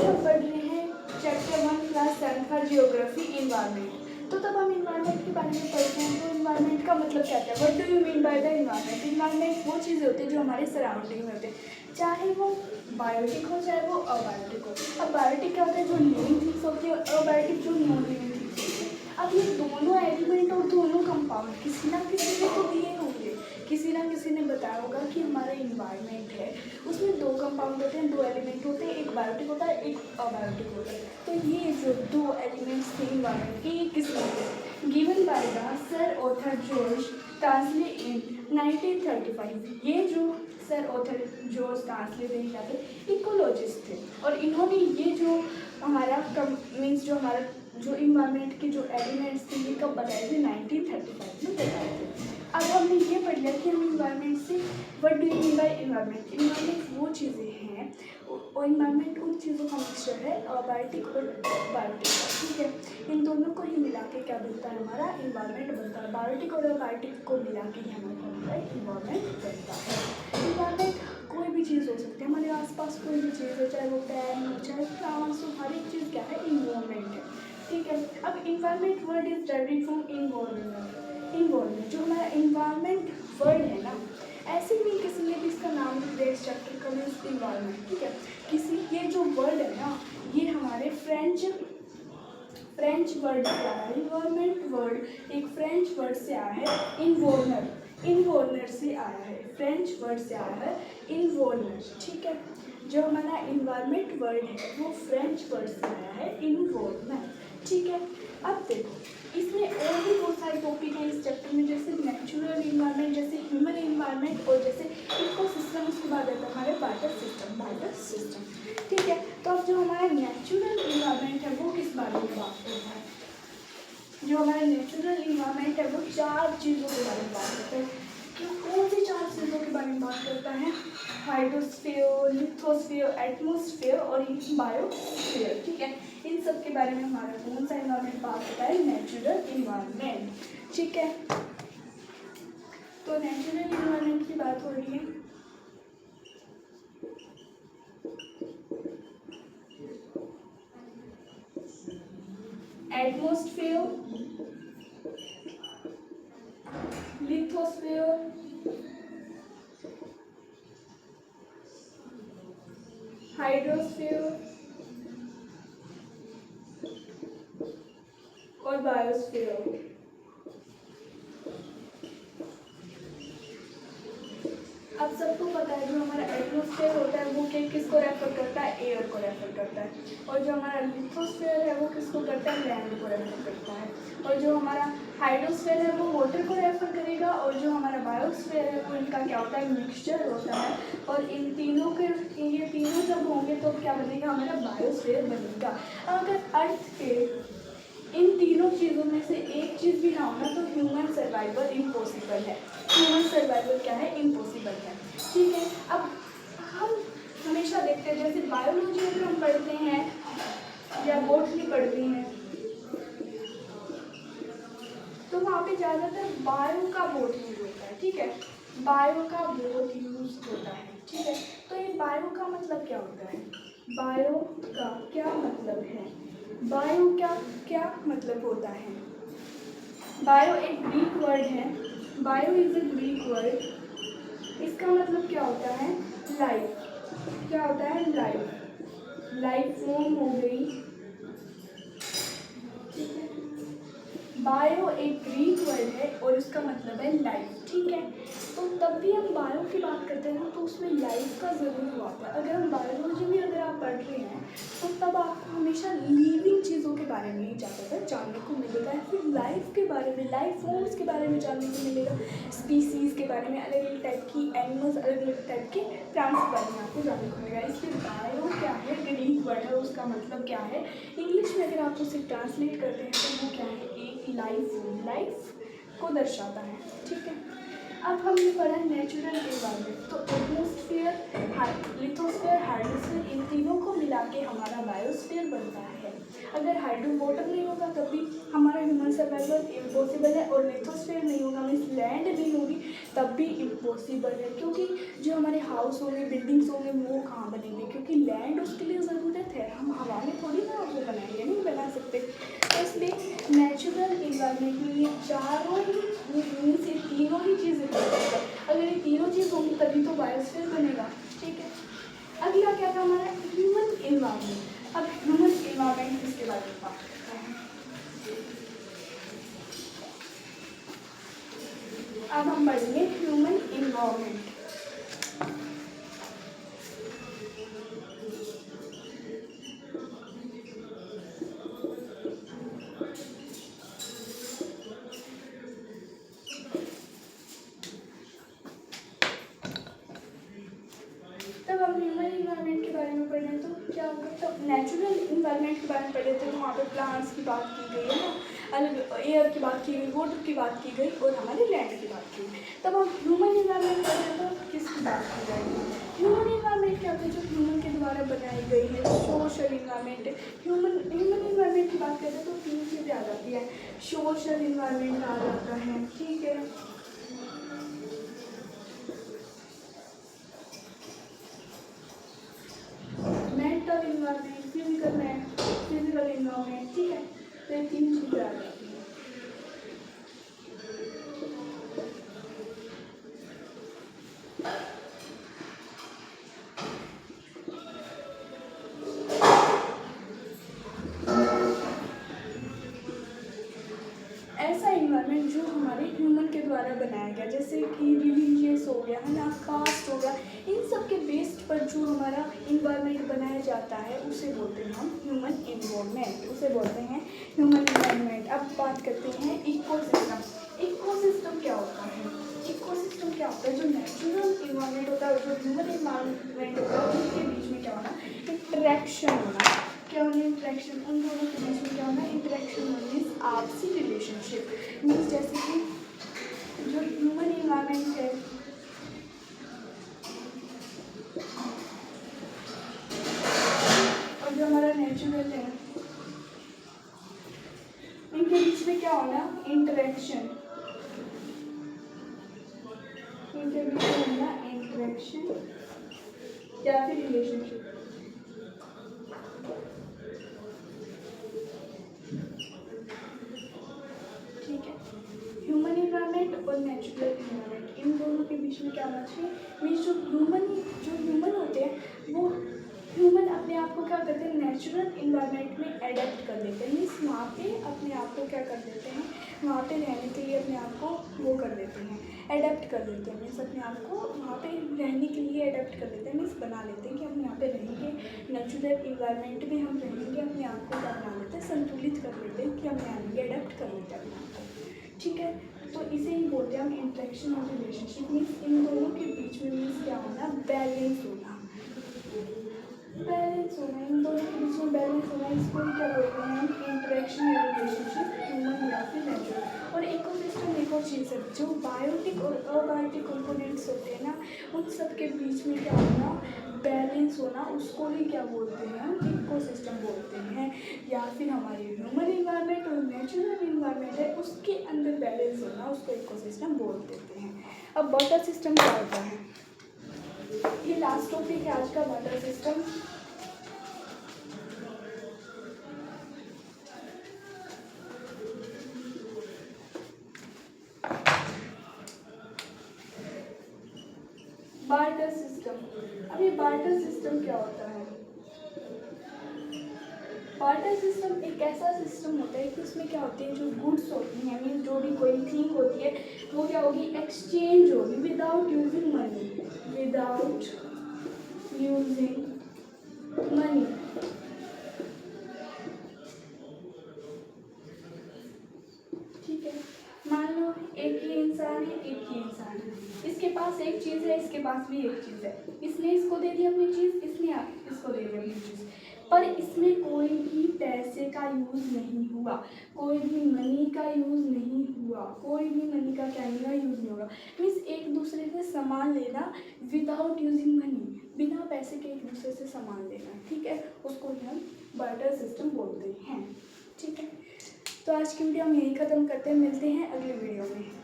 आज हम पढ़ रहे हैं चैप्टर 1 क्लास 7 का जियोग्राफी इन्वायरमेंट। तो तब हम इन्वायरमेंट के बारे में पढ़ते हैं। तो इन्वायरमेंट का मतलब क्या है? What do you mean by the environment? Environment वो चीज़ें होती है जो हमारे सराउंडिंग में होते हैं, चाहे वो बायोटिक हो चाहे वो अबायोटिक हो। अब बायोटिक क्या होता है? जो लिविंग थिंग्स होती है, और अबायोटिक जो नॉन लिविंग थिंग्स होती है। अब ये दोनों एलिमेंट और दोनों कंपाउंड किसी ना किसी ने तो दिए होंगे, किसी ना किसी ने बताया होगा कि हमारा इन्वायरमेंट है, उसमें दो कंपाउंड होते हैं, दो एलिमेंट होते हैं, एक बायोटिक होता है एक अबायोटिक होता है। तो ये जो दो एलिमेंट्स थे इन्वायरमेंट के, ये किसने थे? Given by the sir author George Tansley in 1935। ये जो सर ऑथर जॉर्ज टांसले थे क्या थे? इकोलॉजिस्ट थे, और इन्होंने ये जो हमारा मीन्स जो हमारा जो इन्वायरमेंट के जो एलिमेंट्स थे ये कब बताए थे? 1935 में बताए थे। अब हमने ये पढ़ लिया कि हम इन्वायरमेंट से what do you mean by environment? Environment वो चीज़ें हैं, और इन्वायरमेंट उन चीज़ों का मिक्सचर है, बायोटिक और बायोटिक, ठीक है। इन दोनों को ही मिला के क्या बनता है? हमारा इन्वायरमेंट बनता है। बायोटिक और बायोटिक को मिला के ही हमारा इन्वायरमेंट बनता है। इन्वायरमेंट कोई भी चीज़ हो सकती है, हमारे आसपास कोई भी चीज़ हो, चाहे वो पेन हो चाहे प्लांट्स हो, हर एक चीज़ क्या है? इन्वायरमेंट है, ठीक है। अब environment word is derived from environment. Environment जो हमारा इन्वायरमेंट वर्ड है ना, ऐसे भी किसी ने भी इसका नाम दिया इस चैप्टर का मीन्स इन्वायरमेंट, ठीक है। किसी ये जो वर्ड है ना, ये हमारे फ्रेंच वर्ड से आया है। इन्वायरमेंट वर्ड एक फ्रेंच वर्ड से आया है, इन्वॉर्नर से आया है, फ्रेंच वर्ड से आया है इन्वॉर्नर, ठीक है। जो हमारा इन्वायरमेंट वर्ड है वो फ्रेंच वर्ड से आया है, इन्वॉर्नर, ठीक है। अब देखो इसमें और भी बहुत सारे टॉपिक हैं इस चैप्टर में, जैसे नेचुरल इन्वायरमेंट, जैसे ह्यूमन इन्वायरमेंट, और जैसे इकोसिस्टम, उसके बाद आता है हमारे वाटर सिस्टम, ठीक है। तो अब जो हमारा नेचुरल इन्वायरमेंट है वो किस बारे में बात करता है? जो हमारा नेचुरल इन्वायरमेंट है वो चार चीज़ों के बारे में बात करता है। कौन सी चार चीज़ों के बारे में बात करता है? हाइड्रोस्फीयर, लिथोस्फीयर, एटमॉस्फेयर और बायोस्फीयर, ठीक है। इन सब के बारे में हमारा कौन सा इन्वायरमेंट बात करता है? नेचुरल इन्वायरमेंट, ठीक है। तो नेचुरल इन्वायरमेंट की बात हो रही है। एटमॉस्फेयर, लिथोस्फीयर, हाइड्रोस्फीयर और बायोस्फीयर। अब सबको पता है जो हमारा एटमॉस्फेयर होता है वो किसको रेफर करता है? एयर को रेफर करता है। और जो हमारा लिथोस्फेयर है वो किसको करता है? लैंड को रेफर करता है। और जो हमारा हाइड्रोस्फेयर है वो वाटर को रेफर करेगा, और जो हमारा बायोस्फेयर है वो इनका क्या होता है? मिक्सचर होता है। और इन तीनों के ये तीनों जब होंगे तो क्या बनेगा? हमारा बायोस्फेयर बनेगा। अगर अर्थ के इन तीनों चीज़ों में से एक चीज़ भी ना होना तो ह्यूमन सर्वाइवल इम्पॉसिबल है। ह्यूमन सर्वाइवल क्या है? इम्पॉसिबल है, ठीक है। अब हम हमेशा देखते हैं जैसे बायोलॉजी अगर हम पढ़ते हैं या बॉटनी पढ़ते हैं तो वहाँ पे ज़्यादातर बायो का बहुत यूज होता है, ठीक है। बायो का बहुत यूज होता है, ठीक है। तो ये बायो का मतलब क्या होता है? बायो का क्या मतलब है? बायो क्या मतलब होता है? बायो एक ग्रीक वर्ड है। Bio is a Greek word. इसका मतलब क्या होता है? लाइफ। क्या होता है? लाइफ फॉर्म हो गई, ठीक है। बायो एक ग्रीक वर्ड है और इसका मतलब है लाइफ, ठीक है। तो तब भी हम बायो की बात करते हैं ना तो उसमें लाइफ का ज़रूर आता है। अगर हम बायोलॉजी में अगर आप पढ़ रहे हैं तो तब आपको हमेशा लिविंग चीज़ों के बारे में ही ज़्यादातर जानने को मिलेगा, फिर लाइफ के बारे में, लाइफ फॉर्म्स के बारे में जानने को मिलेगा, स्पीसीज़ के बारे में, अलग अलग टाइप की एनिमल्स, अलग अलग टाइप के प्लांट्स के बारे में आपको जानने को मिलेगा। इसलिए बायो क्या है? ग्रीक वर्ड है, उसका मतलब क्या है? इंग्लिश में अगर आप उसे ट्रांसलेट करते हैं तो वो क्या है? एक लाइफ को दर्शाता है, ठीक है। अब हमने पढ़ा नेचुरल इन्वायरमेंट। तो एटमॉस्फेयर, लिथोस्फेयर, हाइड्रोस्फेयर, इन तीनों को मिला के हमारा बायोस्फीयर बनता है। अगर हाइड्रो वाटर नहीं होगा तब भी हमारा ह्यूमन सर्वाइवल इम्पॉसिबल है, और लिथोस्फेयर नहीं होगा मीन्स लैंड नहीं होगी तब भी इम्पॉसिबल है, क्योंकि जो हमारे हाउस होंगे, बिल्डिंग्स होंगे वो कहाँ बनेंगे? क्योंकि लैंड उसके लिए ज़रूरत है। हम इन्वायरमेंट। अब ह्यूमन इन्वायरमेंट इसके बारे में बात करते हैं। अब हम पढ़ेंगे ह्यूमन इन्वायरमेंट। तब हम ह्यूमन इन्वायरमेंट के बारे में पढ़ें तो क्या होगा, तब नेचुरल इन्वायरमेंट के बारे में पढ़े थे तो वहाँ पे प्लांट्स की बात की गई है ना, अलग एयर की बात की गई, वाटर की बात की गई और हमारे लैंड की बात की गई। तब हम ह्यूमन इन्वायरमेंट पढ़ें तो किसकी बात की जाएगी? ह्यूमन इन्वायरमेंट क्या होता है, जो ह्यूमन के द्वारा बनाई गई है, सोशल इन्वायरमेंट। ह्यूमन इन्वायरमेंट की बात करते हैं तो तीन चीज़ें आ जाती है, सोशल इन्वायरमेंट आ जाता है, ठीक है, मेंटल इन्वायरमेंट, फिजिकल इन्वायरमेंट, ठीक है। तो ये तीन चीज़ें आ जाती हैं। ऐसा इन्वायरमेंट जो हमारे ह्यूमन के द्वारा बनाया गया, जैसे कि रिलीजियस हो गया है ना, कास्ट हो गया, इन सब के बेस्ड पर जो हमारा इन्वायरमेंट बनाया जाता है उसे बोलते हैं हम ह्यूमन इन्वायरमेंट, उसे बोलते हैं ह्यूमन इन्वायरमेंट। अब बात करते हैं इकोसिस्टम। इकोसिस्टम क्या होता है? इकोसिस्टम क्या होता है? जो नेचुरल इन्वायरमेंट होता है, जो ह्यूमन इन्वायरमेंट होता है, उनके बीच में क्या होना, इंटरेक्शन होना। क्या होना? इंटरेक्शन। उन दोनों के बीच में क्या होना? इंटरेक्शन होना मीन्स आपसी रिलेशनशिप। मीन्स जैसे कि जो ह्यूमन इन्वायरमेंट है, और जो हमारा नेचुरल है, इनके बीच में क्या होना? इंटरेक्शन। इनके बीच में होना इंटरेक्शन या फिर रिलेशनशिप। ठीक है, ह्यूमन इन्वायरमेंट और नेचुरल इन्वायरमेंट, इन दोनों के बीच में क्या होना चाहिए? मीन्स जो ह्यूमन होते हैं वो ह्यूमन अपने आप को क्या करते हैं? नेचुरल इन्वायरमेंट में एडेप्ट कर लेते हैं। मीन्स वहाँ पे अपने आप को क्या कर देते हैं? वहाँ पे रहने के लिए अपने आप को वो कर देते हैं, एडेप्ट कर लेते हैं। मीन्स अपने आप को वहाँ पे रहने के लिए एडेप्ट कर लेते हैं, मीन्स बना लेते हैं कि हम यहाँ पे रहेंगे, नेचुरल इन्वायरमेंट में हम रहेंगे, अपने आप को क्या बना लेते हैं? संतुलित कर लेते हैं कि हम यहाँ रहेंगे, एडेप्ट कर लेते हैं अपने आप को। ठीक है, तो इसे ही बोलते हैं हम इंटरेक्शन और रिलेशनशिप। मीन्स इन दोनों के बीच में मीन्स क्या होना? बैलेंस होना। बैलेंस होना, इन दोनों के बीच में बैलेंस होना, इसको ही क्या बोलते हैं हम? इंटरेक्शन या रिलेशनशिप, ह्यूमन या फिर नेचुरल। और इकोसिस्टम एक और चीज़ है, जो बायोटिक और अबायोटिक कंपोनेंट्स होते हैं ना, उन सब के बीच में क्या होना? बैलेंस होना, उसको ही क्या बोलते हैं हम? इकोसिस्टम बोलते हैं। या फिर हमारे ह्यूमन इन्वायरमेंट और नेचुरल इन्वायरमेंट है, उसके अंदर बैलेंस होना, उसको इकोसिस्टम बोल देते हैं। अब वाटर सिस्टम क्या होता है? ये लास्ट टॉपिक है आज का, वाटर सिस्टम। Barter system. अब ये बार्टर सिस्टम क्या होता है? बार्टर सिस्टम एक ऐसा सिस्टम होता है कि उसमें क्या होती है, जो गुड्स होती हैं, मीन जो भी कोई थिंग होती है, वो क्या होगी? एक्सचेंज होगी without using money, without using money. ठीक है, मान लो एक ही इंसान है, एक ही इंसान है, इसके पास एक चीज़ है, इसके पास भी एक चीज़ है, इसने इसको दे दी अपनी चीज़, इसने इसको दे दी अपनी चीज़, पर इसमें कोई भी पैसे का यूज़ नहीं हुआ, कोई भी मनी का यूज़ नहीं हुआ, कोई भी मनी का क्या नहीं हुआ? यूज़ नहीं होगा। मीन्स एक दूसरे से सामान लेना विदाउट यूजिंग मनी, बिना पैसे के एक दूसरे से सामान लेना, ठीक है, उसको हम बार्टर सिस्टम बोलते हैं। ठीक है, तो आज की वीडियो हम यही ख़त्म करते हैं, मिलते हैं अगली वीडियो में।